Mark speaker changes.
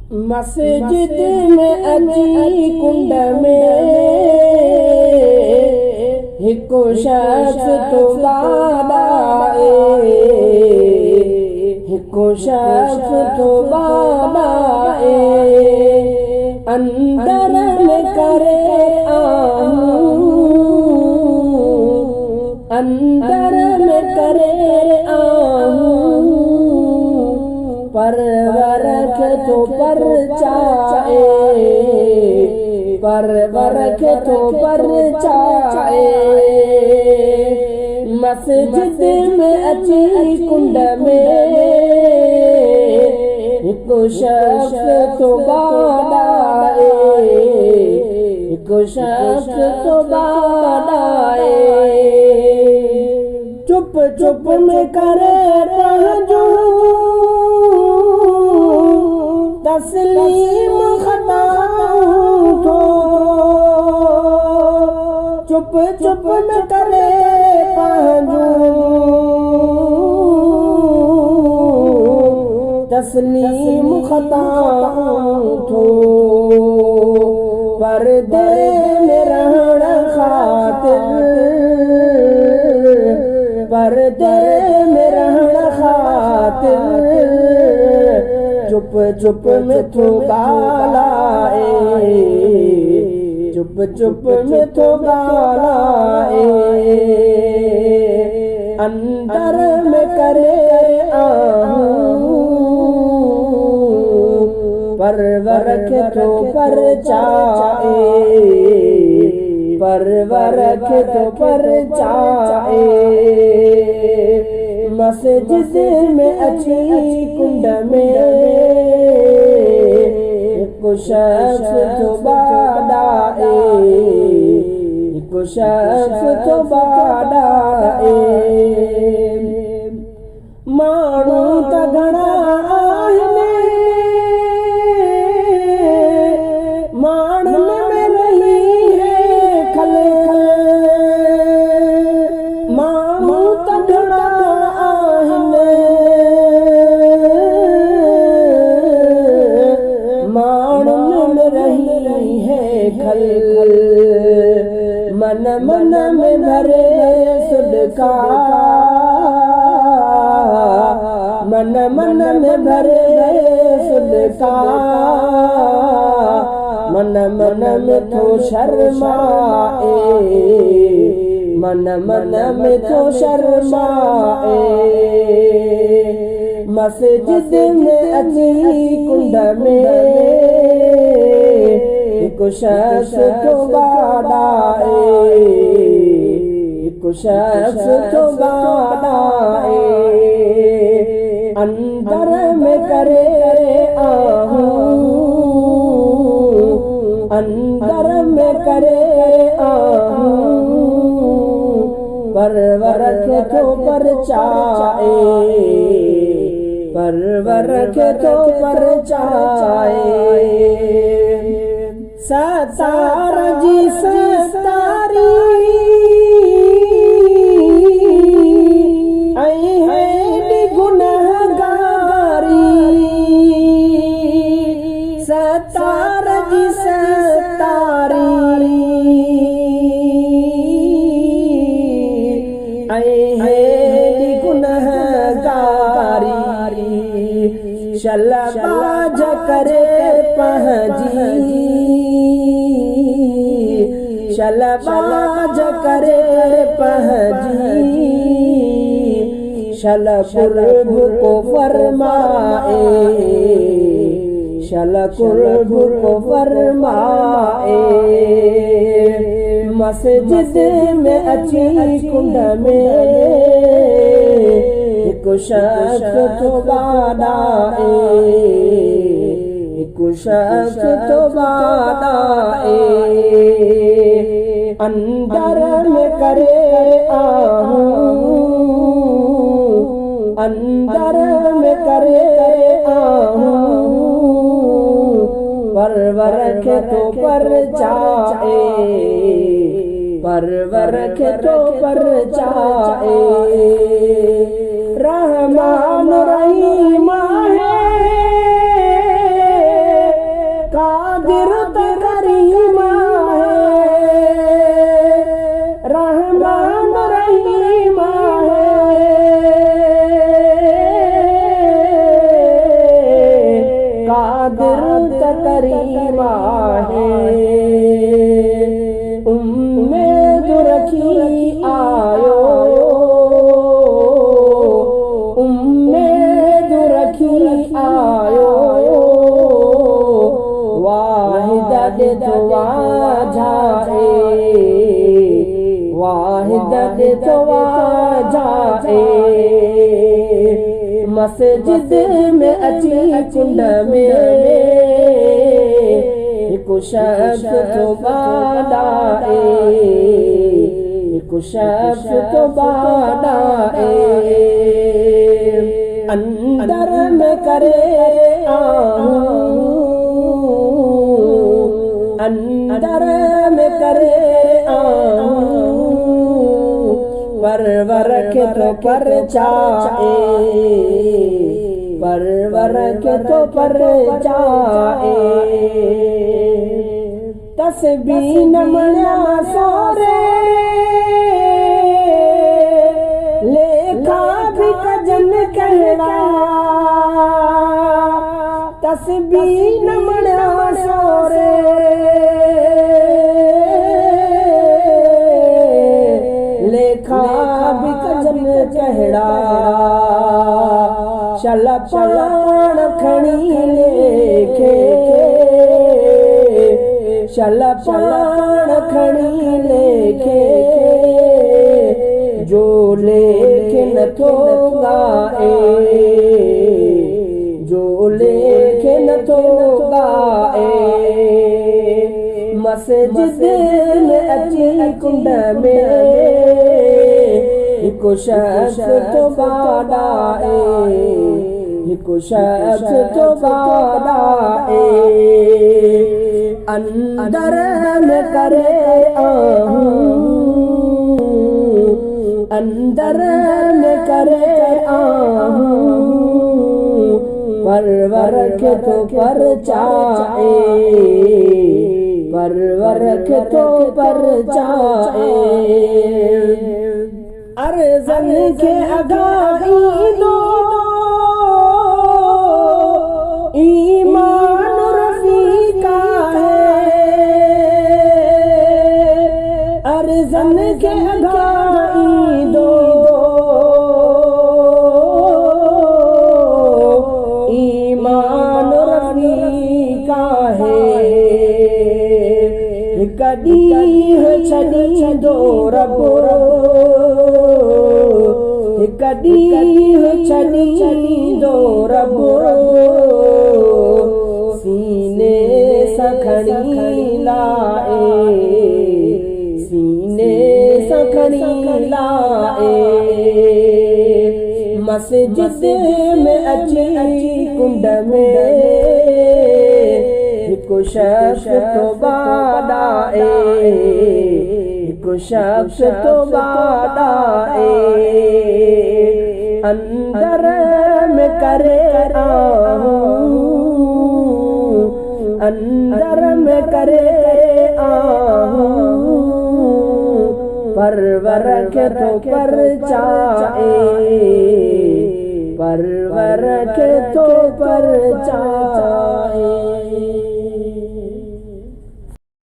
Speaker 1: मस्जिद में अची कुंड में हिकु शख्स तो बाबाए, हिकु शख्स तो बाबाए। अंदर में करे आहूं, अंदर में करे आहूं, परवरख तो परचाए, परवरख तो परचाए। मस्जिद में अची कुंड में हिकु शख्स तो बाबाए, हिकु शख्स तो बाबाए। चुप चुप में करे तहज्जुद, तस्लीम खताऊं थो। चुप चुप में करे तहज्जुद, तस्लीम खताऊं थो। पर्दे में रहण खातिर, पर्दे में रहण खातिर, चुप चुप में थो ॻाल्हाए, चुप चुप में थो ॻाल्हाए। अंदर में करे आहूं, परवरख तो परचाए, परवरख तो परचाए। मस्जिद में अची कुंड में हिकु शख्स तो बाबाए, हिकु शख्स तो बाबाए। माण्हू त घणा आहिनि, माण्हुनि में नहीं है खल, माण्हू त घणा आहिनि, माण्हुनि में रही है खल। मन मन में भरे सुडका, मन मन में भरे सुडका, मन मन में थो शर्माए, मन मन में थो शर्माए। मस्जिद में अची कुंड में हिकु शख्स तो बाबाए, हिकु शख्स तो बाबाए। अंदर में करे आहूं, अंदर में करे आहूं, परवरख तो परचाए, परवरख तो परचाए। सतार जी सतारी आई है गुनहगारी, सतार जी सतारी आई है गुनहगारी। शलबाज करे पहजी, शलबाज करे पहजी, शल कुर्ब को फरमाए, शल कुर्ब को फरमाए। मस्जिद में अची कुंड में हिकु शख्स तो बाबाए, हिकु शख्स तो बाबाए। अंदर में करे आहूं, अंदर में करे आहूं, परवरख तो परचाए, परवरख तो परचाए। रहमान रहीम है कादिर तकरीमा है। उम्मीद रखी आयो, उम्मीद रखी आयो, वाहिदत तो जाए, वाहिदत तो जाए। मस्जिद में अची कुंड में कुशफ तो बादाए, कुशफ तो बादाए। अंदर में करे आहूं, अंदर में करे आहूं, परवर के तो पर चाए, परवर के तो पर चाए। तस्बीह नमना सोरे, लेखा भी कजन कहना। तस्बीह नमना सोरे, लेखा भी कजन कहड़ा। शल पाण खणी लेखे, शल पाण खणी लेखे। जो लेखे नथो गाए, जो लेखे नथो गाए। मस्जिद में अची कुंड में हिकु शख्स तो बादाए, हिकु शख्स तो बादाए। अंदर में करे आहूं, अंदर में करे आहूं, परवर के तो पर चाए, परवर के तो पर चाए। अर्ज़न के अगाई दो, ईमान रफ़ीका है। अर्ज़न के अगाई दो, ईमान रफ़ीका है। कदी छड़ी दो रब, कदी छड़ी दो रब। सीने सखड़ी लाए, सीने सखड़ी लाए। मस्जिद में अची कुंड में हिकु शख्स तो बादाए, हिकु शख्स तो बादाए। अंदर में करे आहूं, अंदर में करे आहूं, परवर के तो पर चाए, परवर के तो पर चाए।